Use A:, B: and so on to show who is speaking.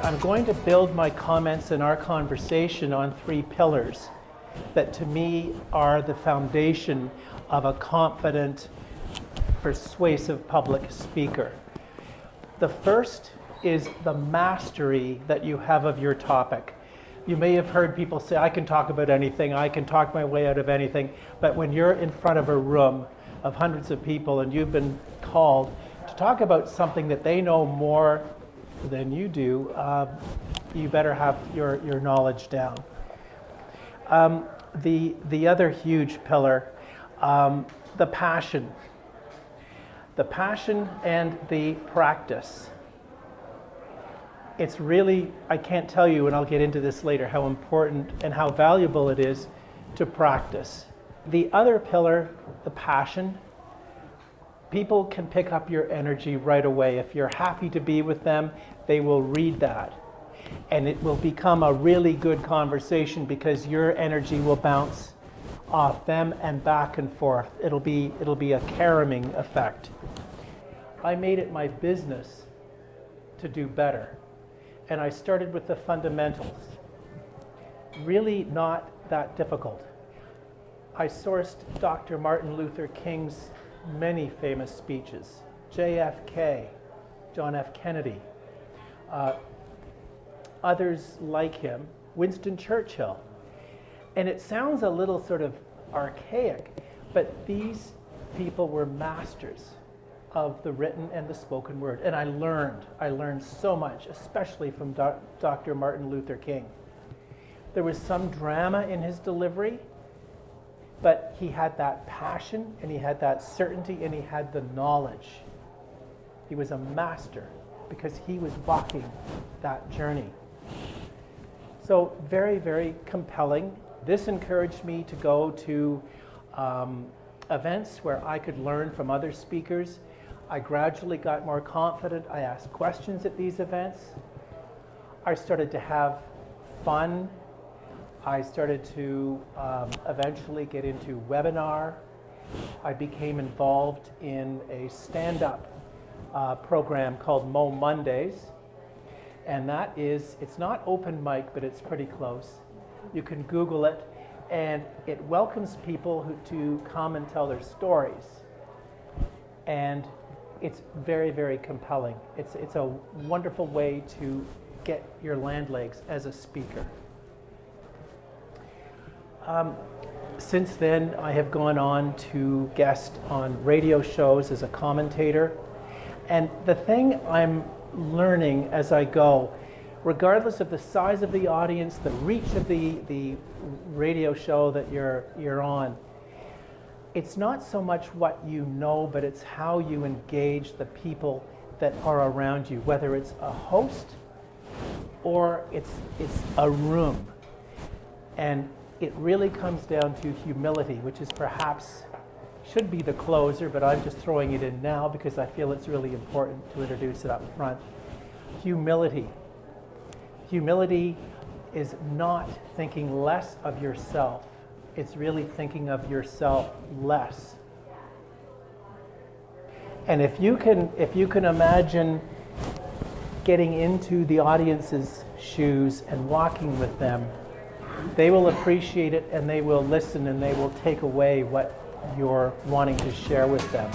A: I'm going to build my comments and our conversation on three pillars that to me are the foundation of a confident, persuasive public speaker. The first is the mastery that you have of your topic. You may have heard people say, I can talk about anything, I can talk my way out of anything, but when you're in front of a room of hundreds of people and you've been called to talk about something that they know more than you do, you better have your knowledge down. The other huge pillar, the passion. The passion and the practice. It's really, I can't tell you, and I'll get into this later, how important and how valuable it is to practice. The other pillar, the passion, people can pick up your energy right away. If you're happy to be with them, they will read that. And it will become a really good conversation because your energy will bounce off them and back and forth. It'll be a caroming effect. I made it my business to do better. And I started with the fundamentals. Really not that difficult. I sourced Dr. Martin Luther King's many famous speeches, JFK, John F. Kennedy, others like him, Winston Churchill. And it sounds a little sort of archaic, but these people were masters of the written and the spoken word. And I learned so much, especially from Dr. Martin Luther King. There was some drama in his delivery, but he had that passion and he had that certainty and he had the knowledge. He was a master because he was walking that journey. So very, very compelling. This encouraged me to go to events where I could learn from other speakers. I gradually got more confident. I asked questions at these events. I started to have fun. I started to eventually get into webinar. I became involved in a stand-up program called Mo Mondays. And that is, it's not open mic, but it's pretty close. You can Google it, and it welcomes people to come and tell their stories. And it's very, very compelling. It's a wonderful way to get your land legs as a speaker. Since then, I have gone on to guest on radio shows as a commentator. And the thing I'm learning as I go, regardless of the size of the audience, the reach of the radio show that you're on, it's not so much what you know, but it's how you engage the people that are around you, whether it's a host or it's a room. And it really comes down to humility, which is perhaps should be the closer, but I'm just throwing it in now because I feel it's really important to introduce it up front. Humility. Humility is not thinking less of yourself. It's really thinking of yourself less. And if you can imagine getting into the audience's shoes and walking with them, they will appreciate it and they will listen and they will take away what you're wanting to share with them.